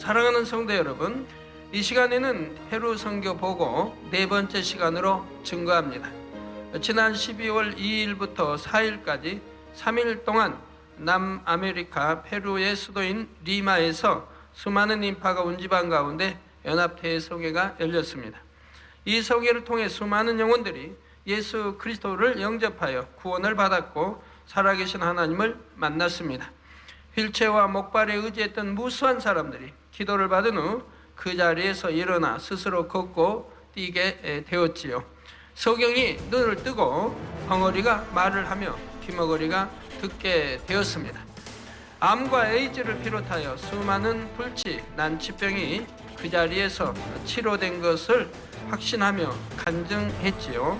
사랑하는 성도 여러분, 이 시간에는 페루 선교 보고 네 번째 시간으로 증거합니다. 지난 12월 2일부터 4일까지 3일 동안 남아메리카 페루의 수도인 리마에서 수많은 인파가 온 집안 가운데 연합대성회가 열렸습니다. 이 성회를 통해 수많은 영혼들이 예수 그리스도를 영접하여 구원을 받았고 살아계신 하나님을 만났습니다. 휠체어와 목발에 의지했던 무수한 사람들이 기도를 받은 후 그 자리에서 일어나 스스로 걷고 뛰게 되었지요. 소경이 눈을 뜨고 벙어리가 말을 하며 귀머거리가 듣게 되었습니다. 암과 에이즈를 비롯하여 수많은 불치, 난치병이 그 자리에서 치료된 것을 확신하며 간증했지요.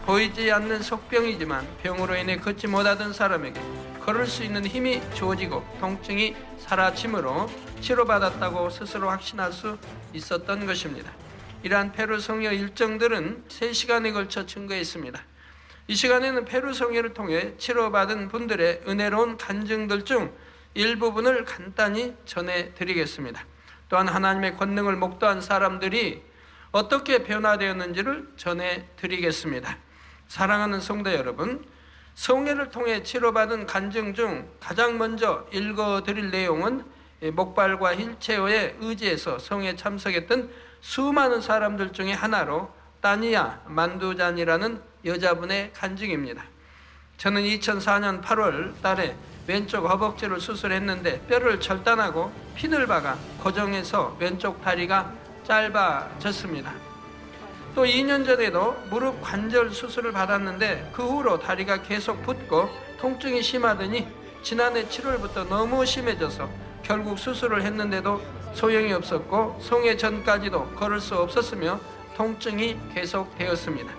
보이지 않는 속병이지만 병으로 인해 걷지 못하던 사람에게 걸을 수 있는 힘이 주어지고 통증이 사라짐으로 치료받았다고 스스로 확신할 수 있었던 것입니다. 이러한 페루 성회 일정들은 3시간에 걸쳐 증거했습니다. 이 시간에는 페루 성회를 통해 치료받은 분들의 은혜로운 간증들 중 일부분을 간단히 전해드리겠습니다. 또한 하나님의 권능을 목도한 사람들이 어떻게 변화되었는지를 전해드리겠습니다. 사랑하는 성도 여러분, 성회를 통해 치료받은 간증 중 가장 먼저 읽어드릴 내용은 목발과 휠체어에 의지해서 성회에 참석했던 수많은 사람들 중에 하나로 따니아 만두잔이라는 여자분의 간증입니다. 저는 2004년 8월 달에 왼쪽 허벅지를 수술했는데 뼈를 절단하고 핀을 박아 고정해서 왼쪽 다리가 짧아졌습니다. 또 2년 전에도 무릎 관절 수술을 받았는데 그 후로 다리가 계속 붓고 통증이 심하더니 지난해 7월부터 너무 심해져서 결국 수술을 했는데도 소용이 없었고 성회 전까지도 걸을 수 없었으며 통증이 계속되었습니다.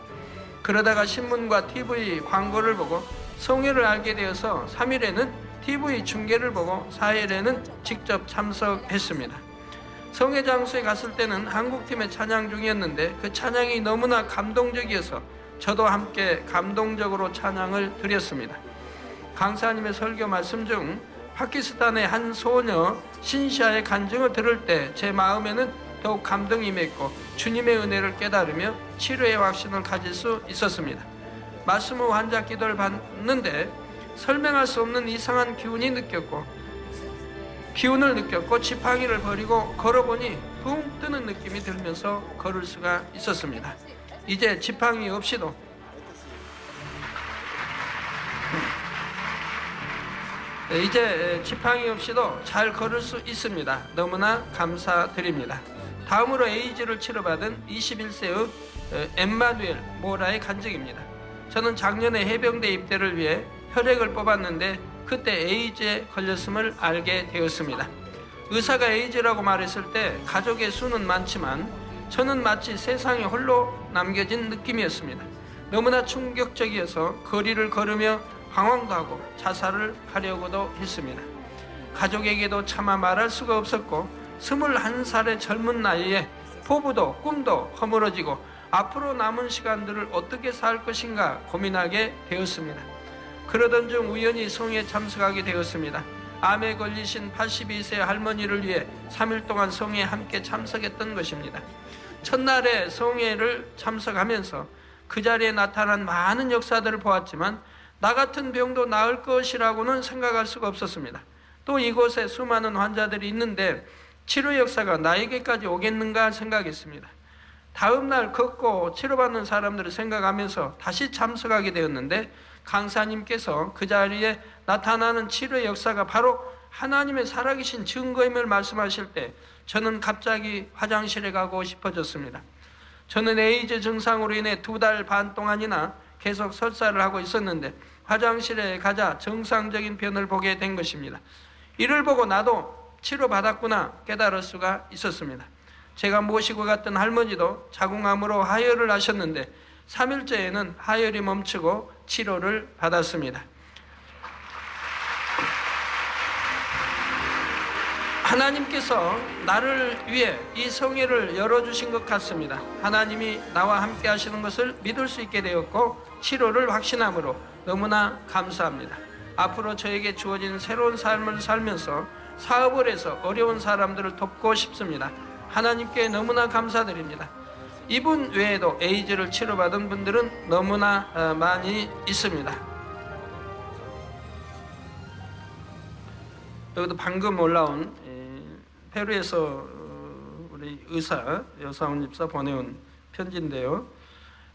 그러다가 신문과 TV 광고를 보고 성회를 알게 되어서 3일에는 TV 중계를 보고 4일에는 직접 참석했습니다. 성회 장소에 갔을 때는 한국팀의 찬양 중이었는데 그 찬양이 너무나 감동적이어서 저도 함께 감동적으로 찬양을 드렸습니다. 강사님의 설교 말씀 중 파키스탄의 한 소녀 신샤의 간증을 들을 때 제 마음에는 더욱 감동이 임했고 주님의 은혜를 깨달으며 치료의 확신을 가질 수 있었습니다. 말씀 후 환자 기도를 받는데 설명할 수 없는 이상한 기운을 느꼈고 지팡이를 버리고 걸어보니 붕 뜨는 느낌이 들면서 걸을 수가 있었습니다. 이제 지팡이 없이도 잘 걸을 수 있습니다. 너무나 감사드립니다. 다음으로 에이즈를 치료받은 21세의 엠마누엘 모라의 간증입니다. 저는 작년에 해병대 입대를 위해 혈액을 뽑았는데 그때 에이즈에 걸렸음을 알게 되었습니다. 의사가 에이즈라고 말했을 때 가족의 수는 많지만 저는 마치 세상에 홀로 남겨진 느낌이었습니다. 너무나 충격적이어서 거리를 걸으며 방황도 하고 자살을 하려고도 했습니다. 가족에게도 차마 말할 수가 없었고 21살의 젊은 나이에 포부도 꿈도 허물어지고 앞으로 남은 시간들을 어떻게 살 것인가 고민하게 되었습니다. 그러던 중 우연히 성회에 참석하게 되었습니다. 암에 걸리신 82세 할머니를 위해 3일 동안 성회에 함께 참석했던 것입니다. 첫날에 성회를 참석하면서 그 자리에 나타난 많은 역사들을 보았지만 나 같은 병도 나을 것이라고는 생각할 수가 없었습니다. 또 이곳에 수많은 환자들이 있는데 치료 역사가 나에게까지 오겠는가 생각했습니다. 다음 날 걷고 치료받는 사람들을 생각하면서 다시 참석하게 되었는데 강사님께서 그 자리에 나타나는 치료의 역사가 바로 하나님의 살아계신 증거임을 말씀하실 때 저는 갑자기 화장실에 가고 싶어졌습니다. 저는 에이즈 증상으로 인해 2달 반 동안이나 계속 설사를 하고 있었는데 화장실에 가자 정상적인 변을 보게 된 것입니다. 이를 보고 나도 치료받았구나 깨달을 수가 있었습니다. 제가 모시고 갔던 할머니도 자궁암으로 하혈을 하셨는데 3일째에는 하혈이 멈추고 치료를 받았습니다. 하나님께서 나를 위해 이 성회를 열어주신 것 같습니다. 하나님이 나와 함께 하시는 것을 믿을 수 있게 되었고 치료를 확신함으로 너무나 감사합니다. 앞으로 저에게 주어진 새로운 삶을 살면서 사업을 해서 어려운 사람들을 돕고 싶습니다. 하나님께 너무나 감사드립니다. 이분 외에도 에이즈를 치료받은 분들은 너무나 많이 있습니다. 여기도 방금 올라온 페루에서 우리 의사 여사원 집사 보내온 편지인데요.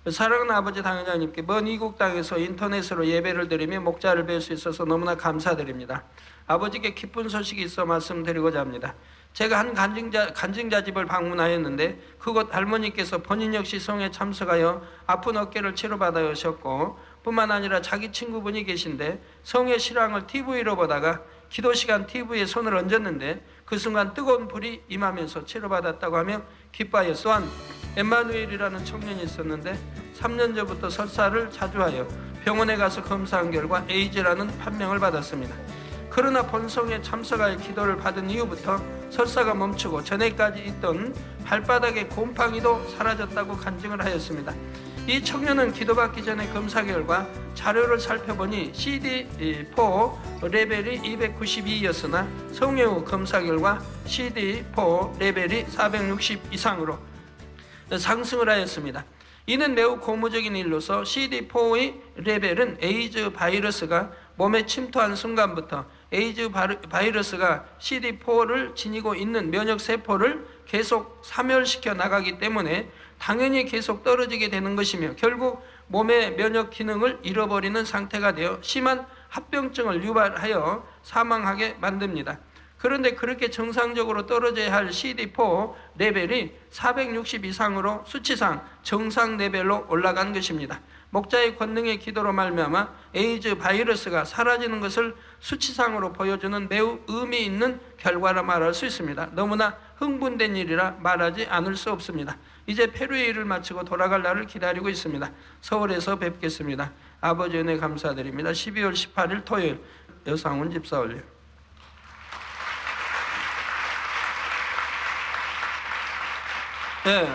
사랑하는 아버지 당회장님께 먼 이국 땅에서 인터넷으로 예배를 드리며 목자를 뵐 수 있어서 너무나 감사드립니다. 아버지께 기쁜 소식이 있어 말씀드리고자 합니다. 제가 한 간증자 집을 방문하였는데 그곳 할머니께서 본인 역시 성에 참석하여 아픈 어깨를 치료받으셨고 뿐만 아니라 자기 친구분이 계신데 성의 실황을 TV로 보다가 기도 시간 TV에 손을 얹었는데 그 순간 뜨거운 불이 임하면서 치료받았다고 하며 기뻐하여 또한 엠마누엘이라는 청년이 있었는데 3년 전부터 설사를 자주 하여 병원에 가서 검사한 결과 에이즈라는 판명을 받았습니다. 그러나 본성에 참석할 기도를 받은 이후부터 설사가 멈추고 전에까지 있던 발바닥의 곰팡이도 사라졌다고 간증을 하였습니다. 이 청년은 기도받기 전에 검사 결과 자료를 살펴보니 CD4 레벨이 292였으나 성회 후 검사 결과 CD4 레벨이 460 이상으로 상승을 하였습니다. 이는 매우 고무적인 일로서 CD4의 레벨은 에이즈 바이러스가 몸에 침투한 순간부터 에이즈 바이러스가 CD4를 지니고 있는 면역세포를 계속 사멸시켜 나가기 때문에 당연히 계속 떨어지게 되는 것이며 결국 몸의 면역 기능을 잃어버리는 상태가 되어 심한 합병증을 유발하여 사망하게 만듭니다. 그런데 그렇게 정상적으로 떨어져야 할 CD4 레벨이 460 이상으로 수치상 정상 레벨로 올라간 것입니다. 목자의 권능의 기도로 말미암아 에이즈 바이러스가 사라지는 것을 수치상으로 보여주는 매우 의미 있는 결과라 말할 수 있습니다. 너무나 흥분된 일이라 말하지 않을 수 없습니다. 이제 페루의 일을 마치고 돌아갈 날을 기다리고 있습니다. 서울에서 뵙겠습니다. 아버지 은혜 감사드립니다. 12월 18일 토요일 여상훈 집사 올려. 네.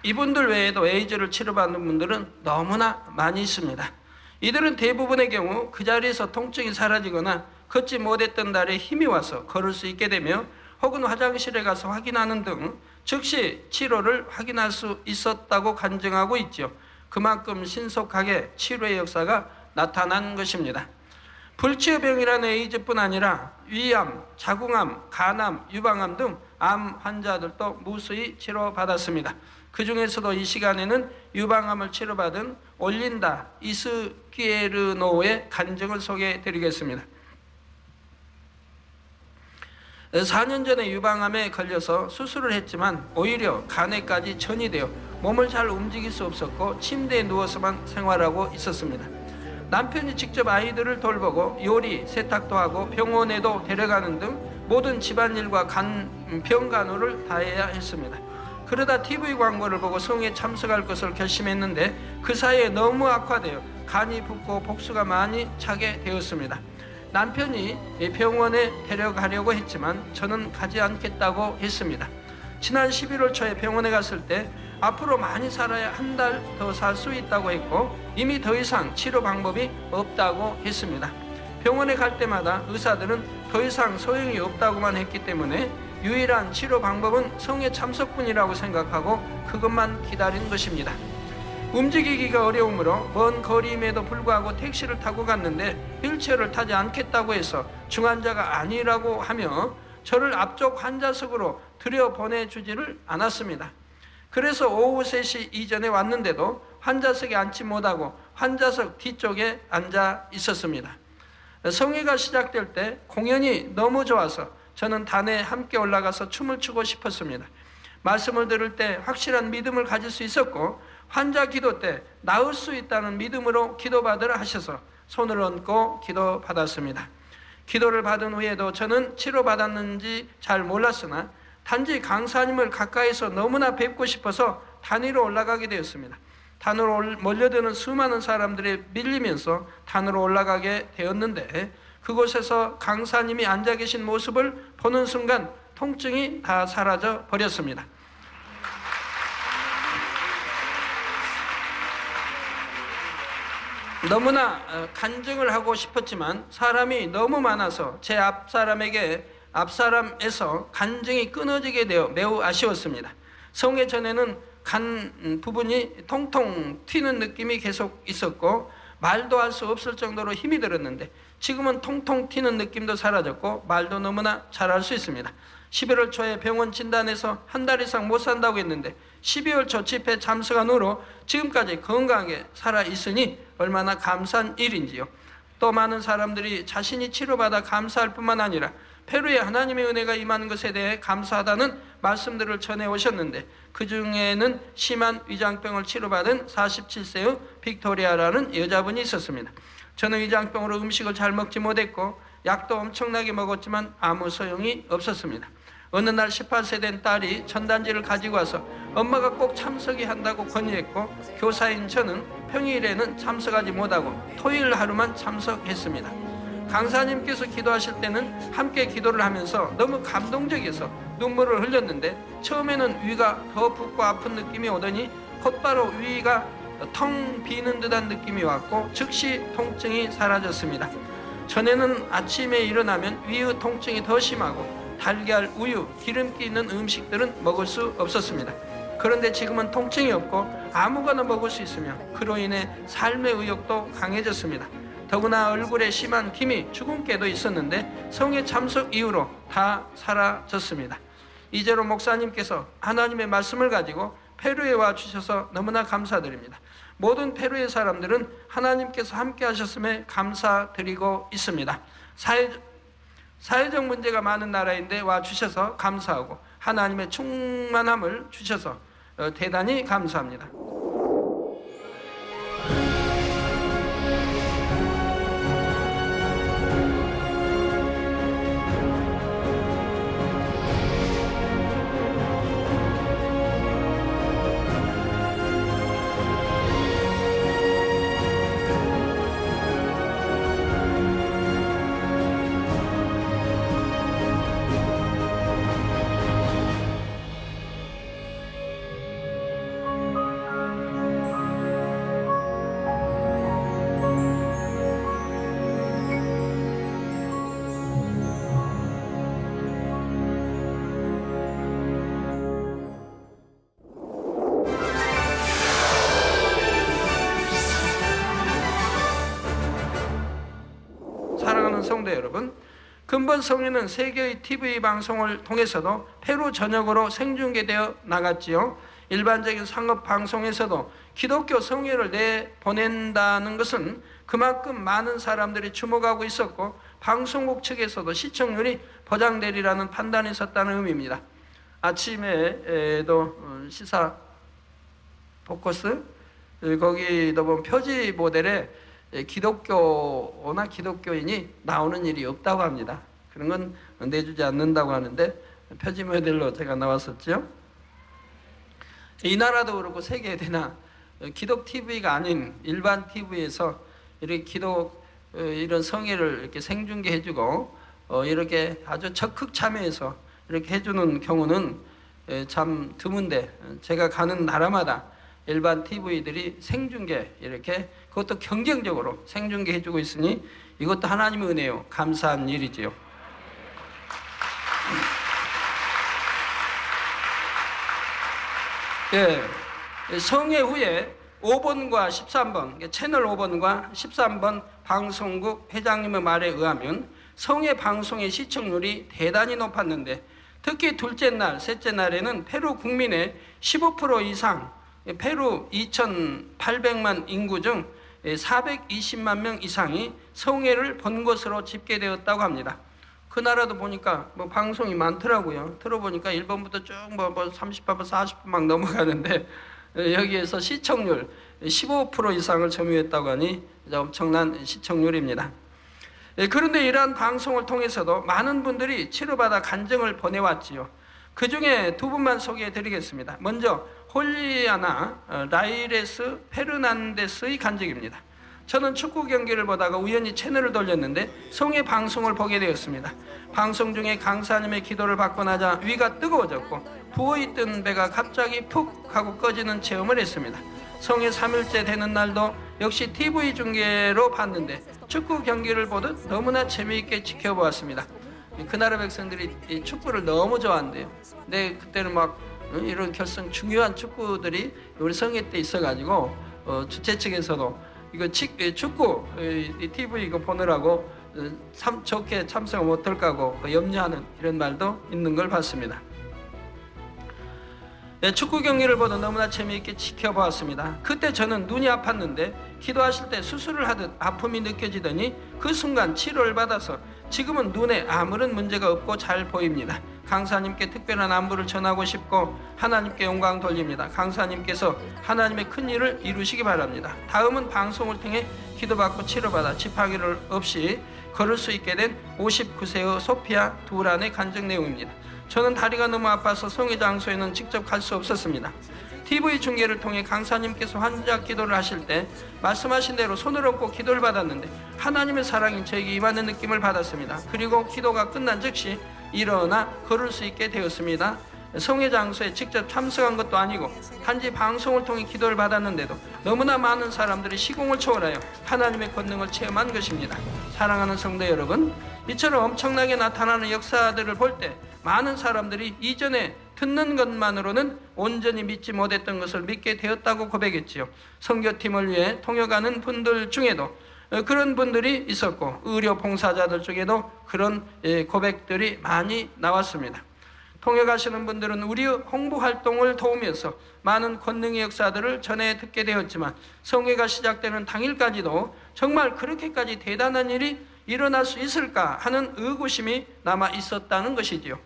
이분들 외에도 에이즈를 치료받는 분들은 너무나 많이 있습니다. 이들은 대부분의 경우 그 자리에서 통증이 사라지거나 걷지 못했던 날에 힘이 와서 걸을 수 있게 되며 혹은 화장실에 가서 확인하는 등 즉시 치료를 확인할 수 있었다고 간증하고 있죠. 그만큼 신속하게 치료의 역사가 나타난 것입니다. 불치유병이라는 에이즈뿐 아니라 위암, 자궁암, 간암, 유방암 등 암 환자들도 무수히 치료받았습니다. 그 중에서도 이 시간에는 유방암을 치료받은 올린다 이스키에르노의 간증을 소개해 드리겠습니다. 4년 전에 유방암에 걸려서 수술을 했지만 오히려 간에까지 전이되어 몸을 잘 움직일 수 없었고 침대에 누워서만 생활하고 있었습니다. 남편이 직접 아이들을 돌보고 요리, 세탁도 하고 병원에도 데려가는 등 모든 집안일과 병간호를 다해야 했습니다. 그러다 TV 광고를 보고 성에 참석할 것을 결심했는데 그 사이에 너무 악화되어 간이 붓고 복수가 많이 차게 되었습니다. 남편이 병원에 데려가려고 했지만 저는 가지 않겠다고 했습니다. 지난 11월 초에 병원에 갔을 때 앞으로 많이 살아야 한 달 더 살 수 있다고 했고 이미 더 이상 치료 방법이 없다고 했습니다. 병원에 갈 때마다 의사들은 더 이상 소용이 없다고만 했기 때문에 유일한 치료 방법은 성회 참석뿐이라고 생각하고 그것만 기다린 것입니다. 움직이기가 어려우므로 먼 거리임에도 불구하고 택시를 타고 갔는데 휠체어를 타지 않겠다고 해서 중환자가 아니라고 하며 저를 앞쪽 환자석으로 들여보내주지를 않았습니다. 그래서 오후 3시 이전에 왔는데도 환자석에 앉지 못하고 환자석 뒤쪽에 앉아 있었습니다. 성회가 시작될 때 공연이 너무 좋아서 저는 단에 함께 올라가서 춤을 추고 싶었습니다. 말씀을 들을 때 확실한 믿음을 가질 수 있었고 환자 기도 때 나을 수 있다는 믿음으로 기도받으라 하셔서 손을 얹고 기도받았습니다. 기도를 받은 후에도 저는 치료받았는지 잘 몰랐으나 단지 강사님을 가까이서 너무나 뵙고 싶어서 단위로 올라가게 되었습니다. 단으로 몰려드는 수많은 사람들이 밀리면서 단으로 올라가게 되었는데 그곳에서 강사님이 앉아 계신 모습을 보는 순간 통증이 다 사라져 버렸습니다. 너무나 간증을 하고 싶었지만 사람이 너무 많아서 제 앞사람에서 간증이 끊어지게 되어 매우 아쉬웠습니다. 성회 전에는 간 부분이 통통 튀는 느낌이 계속 있었고 말도 할 수 없을 정도로 힘이 들었는데 지금은 통통 튀는 느낌도 사라졌고 말도 너무나 잘할 수 있습니다. 11월 초에 병원 진단에서 한 달 이상 못 산다고 했는데 12월 초 집회 참석한 후로 지금까지 건강하게 살아 있으니 얼마나 감사한 일인지요. 또 많은 사람들이 자신이 치료받아 감사할 뿐만 아니라 페루에 하나님의 은혜가 임한 것에 대해 감사하다는 말씀들을 전해 오셨는데 그 중에는 심한 위장병을 치료받은 47세의 빅토리아라는 여자분이 있었습니다. 저는 위장병으로 음식을 잘 먹지 못했고 약도 엄청나게 먹었지만 아무 소용이 없었습니다. 어느 날 18세 된 딸이 전단지를 가지고 와서 엄마가 꼭 참석해야 한다고 권유했고 교사인 저는 평일에는 참석하지 못하고 토요일 하루만 참석했습니다. 강사님께서 기도하실 때는 함께 기도를 하면서 너무 감동적이어서 눈물을 흘렸는데 처음에는 위가 더 붓고 아픈 느낌이 오더니 곧바로 위가 텅 비는 듯한 느낌이 왔고 즉시 통증이 사라졌습니다. 전에는 아침에 일어나면 위의 통증이 더 심하고 달걀, 우유, 기름기 있는 음식들은 먹을 수 없었습니다. 그런데 지금은 통증이 없고 아무거나 먹을 수 있으며 그로 인해 삶의 의욕도 강해졌습니다. 더구나 얼굴에 심한 기미, 주근깨도 있었는데 성회 참석 이후로 다 사라졌습니다. 이재로 목사님께서 하나님의 말씀을 가지고 페루에 와 주셔서 너무나 감사드립니다. 모든 페루의 사람들은 하나님께서 함께 하셨음에 감사드리고 있습니다. 사회적 문제가 많은 나라인데 와 주셔서 감사하고 하나님의 충만함을 주셔서 대단히 감사합니다. 사랑하는 성도 여러분, 근본 성회는 세계의 TV 방송을 통해서도 페루 전역으로 생중계되어 나갔지요. 일반적인 상업 방송에서도 기독교 성회를 내보낸다는 것은 그만큼 많은 사람들이 주목하고 있었고 방송국 측에서도 보장되리라는 판단이 있었다는 의미입니다. 아침에도 시사 포커스 거기도 보면 표지 모델에 기독교나 기독교인이 나오는 일이 없다고 합니다. 그런 건 내주지 않는다고 하는데 표지 모델로 제가 나왔었죠. 이 나라도 그렇고 세계에나 기독 TV가 아닌 일반 TV에서 이렇게 이런 성회를 이렇게 생중계해주고 이렇게 아주 적극 참여해서 이렇게 해주는 경우는 참 드문데 제가 가는 나라마다 일반 TV들이 생중계 이렇게 그것도 경쟁적으로 생중계 해주고 있으니 이것도 하나님의 은혜요. 감사한 일이지요. 예, 성회 후에 5번과 13번, 채널 5번과 13번 방송국 회장님의 말에 의하면 성회 방송의 시청률이 대단히 높았는데 특히 둘째 날, 셋째 날에는 페루 국민의 15% 이상, 페루 2,800만 인구 중 420만 명 이상이 성회를 본 것으로 집계되었다고 합니다. 그 나라도 보니까 방송이 많더라고요. 들어보니까 1번부터 쭉 30번, 40분 막 넘어가는데 여기에서 시청률 15% 이상을 점유했다고 하니 엄청난 시청률입니다. 그런데 이러한 방송을 통해서도 많은 분들이 치료받아 간증을 보내왔지요. 그 중에 두 분만 소개해 드리겠습니다. 먼저 홀리아나 라이레스 페르난데스의 간증입니다. 저는 축구 경기를 보다가 우연히 채널을 돌렸는데 성회 방송을 보게 되었습니다. 방송 중에 강사님의 기도를 받고 나자 위가 뜨거워졌고 부어있던 배가 갑자기 푹 하고 꺼지는 체험을 했습니다. 성회 3일째 되는 날도 역시 TV 중계로 봤는데 축구 경기를 보듯 너무나 재미있게 지켜보았습니다. 그 나라 백성들이 이 축구를 너무 좋아한대요. 근데 그때는 막 이런 결승 중요한 축구들이 우리 성회 때 있어가지고 주최 측에서도 이거 축구 TV 이거 보느라고 참 좋게 참석을 못할까 하고 염려하는 이런 말도 있는 걸 봤습니다. 축구 경기를 보다 너무나 재미있게 지켜보았습니다. 그때 저는 눈이 아팠는데 기도하실 때 수술을 하듯 아픔이 느껴지더니 그 순간 치료를 받아서 지금은 눈에 아무런 문제가 없고 잘 보입니다. 강사님께 특별한 안부를 전하고 싶고 하나님께 영광 돌립니다. 강사님께서 하나님의 큰 일을 이루시기 바랍니다. 다음은 방송을 통해 기도받고 치료받아 지팡이를 없이 걸을 수 있게 된 59세의 소피아 두란의 간증 내용입니다. 저는 다리가 너무 아파서 성회 장소에는 직접 갈 수 없었습니다. TV 중계를 통해 강사님께서 환자 기도를 하실 때 말씀하신 대로 손을 얹고 기도를 받았는데 하나님의 사랑이 저에게 임하는 느낌을 받았습니다. 그리고 기도가 끝난 즉시 일어나 걸을 수 있게 되었습니다. 성회 장소에 직접 참석한 것도 아니고 단지 방송을 통해 기도를 받았는데도 너무나 많은 사람들이 시공을 초월하여 하나님의 권능을 체험한 것입니다. 사랑하는 성도 여러분, 이처럼 엄청나게 나타나는 역사들을 볼 때 많은 사람들이 이전에 듣는 것만으로는 온전히 믿지 못했던 것을 믿게 되었다고 고백했지요. 선교팀을 위해 통역하는 분들 중에도 그런 분들이 있었고 의료 봉사자들 중에도 그런 고백들이 많이 나왔습니다. 통역하시는 분들은 우리 홍보 활동을 도우면서 많은 권능의 역사들을 전해 듣게 되었지만 성회가 시작되는 당일까지도 정말 그렇게까지 대단한 일이 일어날 수 있을까 하는 의구심이 남아 있었다는 것이지요.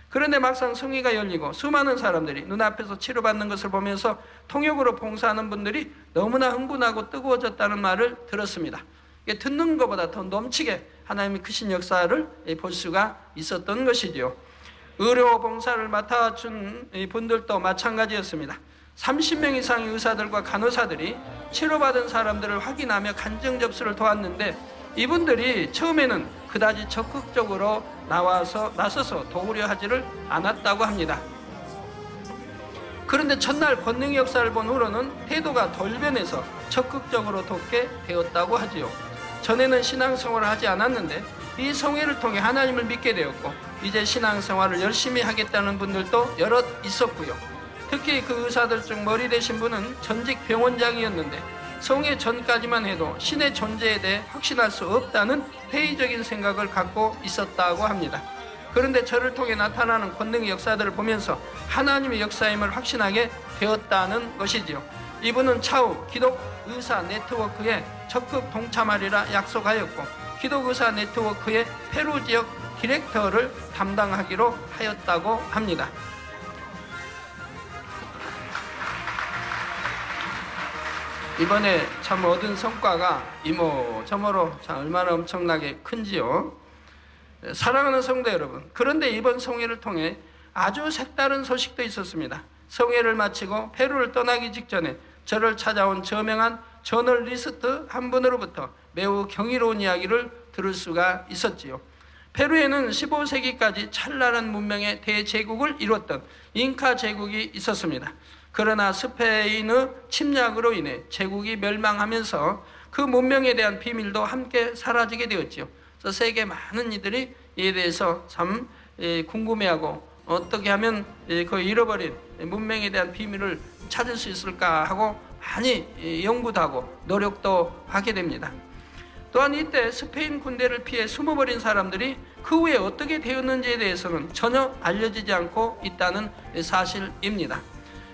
그런데 막상 성회가 열리고 수많은 사람들이 눈앞에서 치료받는 것을 보면서 통역으로 봉사하는 분들이 너무나 흥분하고 뜨거워졌다는 말을 들었습니다. 듣는 것보다 더 넘치게 하나님의 크신 역사를 볼 수가 있었던 것이지요. 의료 봉사를 맡아준 분들도 마찬가지였습니다. 30명 이상의 의사들과 간호사들이 치료받은 사람들을 확인하며 간증 접수를 도왔는데 이분들이 처음에는 그다지 적극적으로 나서서 도우려 하지를 않았다고 합니다. 그런데 첫날 권능의 역사를 본 후로는 태도가 돌변해서 적극적으로 돕게 되었다고 하지요. 전에는 신앙생활을 하지 않았는데 이 성회를 통해 하나님을 믿게 되었고 이제 신앙생활을 열심히 하겠다는 분들도 여럿 있었고요. 특히 그 의사들 중 머리 되신 분은 전직 병원장이었는데 성회 전까지만 해도 신의 존재에 대해 확신할 수 없다는 회의적인 생각을 갖고 있었다고 합니다. 그런데 저를 통해 나타나는 권능의 역사들을 보면서 하나님의 역사임을 확신하게 되었다는 것이지요. 이분은 차후 기독의사 네트워크에 적극 동참하리라 약속하였고 기독의사 네트워크의 페루 지역 디렉터를 담당하기로 하였다고 합니다. 이번에 참 얻은 성과가 이모저모로 참 얼마나 엄청나게 큰지요. 사랑하는 성도 여러분, 그런데 이번 성회를 통해 아주 색다른 소식도 있었습니다. 성회를 마치고 페루를 떠나기 직전에 저를 찾아온 저명한 저널리스트 한 분으로부터 매우 경이로운 이야기를 들을 수가 있었지요. 페루에는 15세기까지 찬란한 문명의 대제국을 이뤘던 잉카 제국이 있었습니다. 그러나 스페인의 침략으로 인해 제국이 멸망하면서 그 문명에 대한 비밀도 함께 사라지게 되었지요. 그래서 세계 많은 이들이 이에 대해서 참 궁금해하고 어떻게 하면 그 잃어버린 문명에 대한 비밀을 찾을 수 있을까 하고 많이 연구도 하고 노력도 하게 됩니다. 또한 이때 스페인 군대를 피해 숨어버린 사람들이 그 후에 어떻게 되었는지에 대해서는 전혀 알려지지 않고 있다는 사실입니다.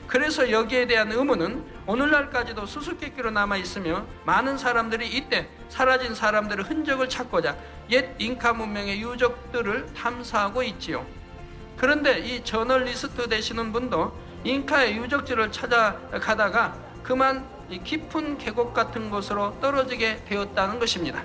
그래서 여기에 대한 의문은 오늘날까지도 수수께끼로 남아있으며 많은 사람들이 이때 사라진 사람들의 흔적을 찾고자 옛 잉카 문명의 유적들을 탐사하고 있지요. 그런데 이 저널리스트 되시는 분도 잉카의 유적지를 찾아가다가 그만 깊은 계곡 같은 곳으로 떨어지게 되었다는 것입니다.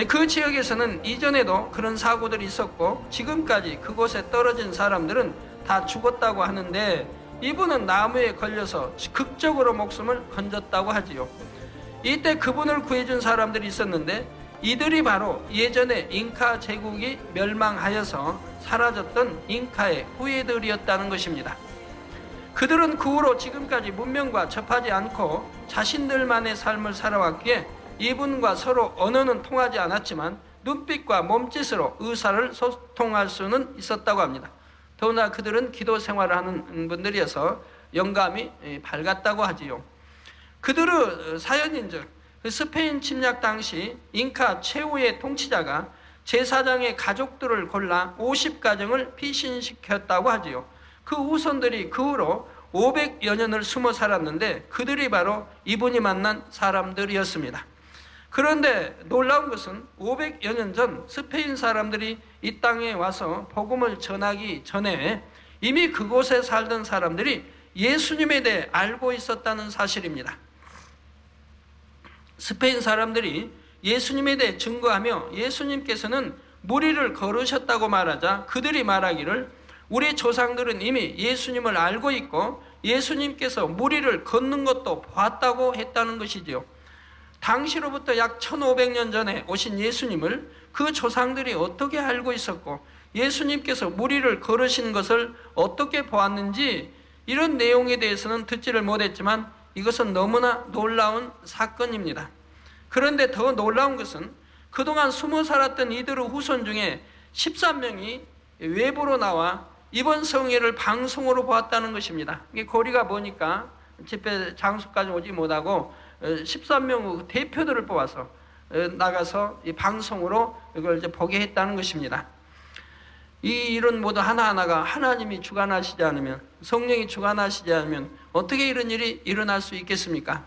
그 지역에서는 이전에도 그런 사고들이 있었고 지금까지 그곳에 떨어진 사람들은 다 죽었다고 하는데 이분은 나무에 걸려서 극적으로 목숨을 건졌다고 하지요. 이때 그분을 구해준 사람들이 있었는데 이들이 바로 예전에 잉카 제국이 멸망하여서 사라졌던 잉카의 후예들이었다는 것입니다. 그들은 그 후로 지금까지 문명과 접하지 않고 자신들만의 삶을 살아왔기에 이분과 서로 언어는 통하지 않았지만 눈빛과 몸짓으로 의사를 소통할 수는 있었다고 합니다. 더구나 그들은 기도 생활을 하는 분들이어서 영감이 밝았다고 하지요. 그들의 사연인즉 스페인 침략 당시 잉카 최후의 통치자가 제사장의 가족들을 골라 50가정을 피신시켰다고 하지요. 그 후손들이 그 후로 500여 년을 숨어 살았는데 그들이 바로 이분이 만난 사람들이었습니다. 그런데 놀라운 것은 500여 년 전 스페인 사람들이 이 땅에 와서 복음을 전하기 전에 이미 그곳에 살던 사람들이 예수님에 대해 알고 있었다는 사실입니다. 스페인 사람들이 예수님에 대해 증거하며 예수님께서는 무리를 걸으셨다고 말하자 그들이 말하기를 우리 조상들은 이미 예수님을 알고 있고 예수님께서 무리를 걷는 것도 봤다고 했다는 것이지요. 당시로부터 약 1500년 전에 오신 예수님을 그 조상들이 어떻게 알고 있었고 예수님께서 무리를 걸으신 것을 어떻게 보았는지 이런 내용에 대해서는 듣지를 못했지만 이것은 너무나 놀라운 사건입니다. 그런데 더 놀라운 것은 그동안 숨어 살았던 이들의 후손 중에 13명이 외부로 나와 이번 성회를 방송으로 보았다는 것입니다. 이게 고리가 뭐니까 집회 장소까지 오지 못하고 13명 대표들을 뽑아서 나가서 이 방송으로 이걸 이제 보게 했다는 것입니다. 이 일은 모두 하나하나가 하나님이 주관하시지 않으면, 성령이 주관하시지 않으면 어떻게 이런 일이 일어날 수 있겠습니까?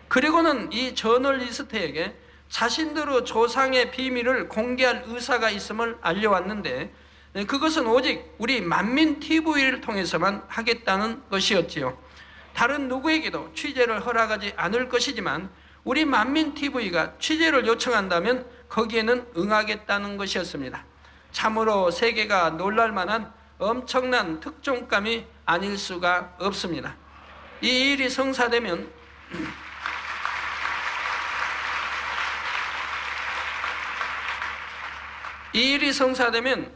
그리고는 이 저널리스트에게 자신들의 조상의 비밀을 공개할 의사가 있음을 알려왔는데 그것은 오직 우리 만민TV를 통해서만 하겠다는 것이었지요. 다른 누구에게도 취재를 허락하지 않을 것이지만 우리 만민TV가 취재를 요청한다면 거기에는 응하겠다는 것이었습니다. 참으로 세계가 놀랄만한 엄청난 특종감이 아닐 수가 없습니다. 이 일이 성사되면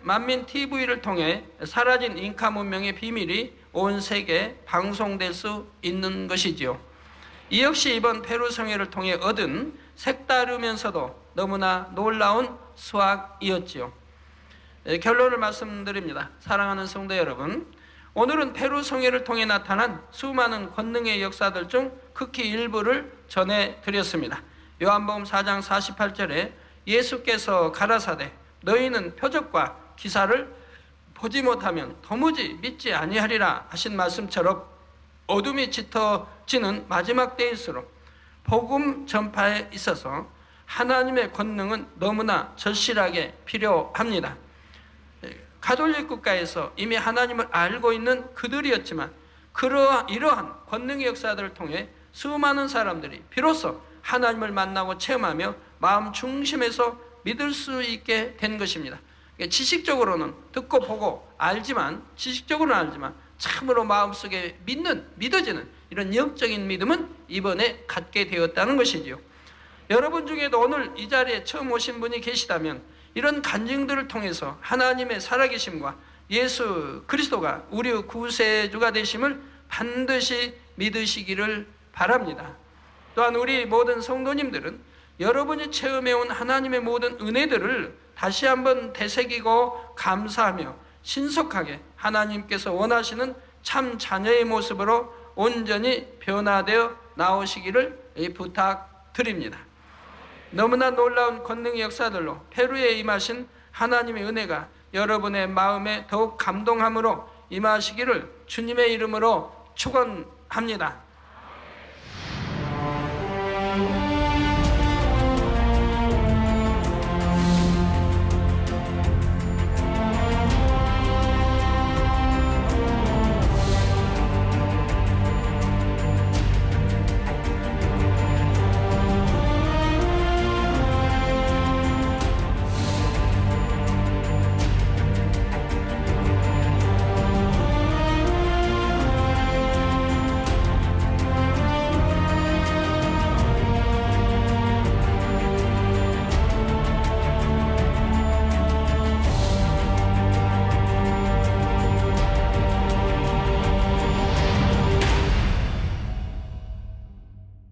만민TV를 통해 사라진 잉카 문명의 비밀이 온 세계에 방송될 수 있는 것이지요. 이 역시 이번 페루 성회를 통해 얻은 색다르면서도 너무나 놀라운 수확이었지요. 결론을 말씀드립니다. 사랑하는 성도 여러분, 오늘은 페루 성회를 통해 나타난 수많은 권능의 역사들 중 극히 일부를 전해드렸습니다. 요한복음 4장 48절에 예수께서 가라사대 너희는 표적과 기사를 보지 못하면 도무지 믿지 아니하리라 하신 말씀처럼 어둠이 짙어지는 마지막 때일수록 복음 전파에 있어서 하나님의 권능은 너무나 절실하게 필요합니다. 가톨릭 국가에서 이미 하나님을 알고 있는 그들이었지만 이러한 권능의 역사들을 통해 수많은 사람들이 비로소 하나님을 만나고 체험하며 마음 중심에서 믿을 수 있게 된 것입니다. 지식적으로는 듣고 보고 지식적으로는 알지만 참으로 마음속에 믿어지는 이런 영적인 믿음은 이번에 갖게 되었다는 것이지요. 여러분 중에도 오늘 이 자리에 처음 오신 분이 계시다면 이런 간증들을 통해서 하나님의 살아계심과 예수 그리스도가 우리의 구세주가 되심을 반드시 믿으시기를 바랍니다. 또한 우리 모든 성도님들은 여러분이 체험해온 하나님의 모든 은혜들을 다시 한번 되새기고 감사하며 신속하게 하나님께서 원하시는 참 자녀의 모습으로 온전히 변화되어 나오시기를 부탁드립니다. 너무나 놀라운 권능의 역사들로 페루에 임하신 하나님의 은혜가 여러분의 마음에 더욱 감동함으로 임하시기를 주님의 이름으로 축원합니다.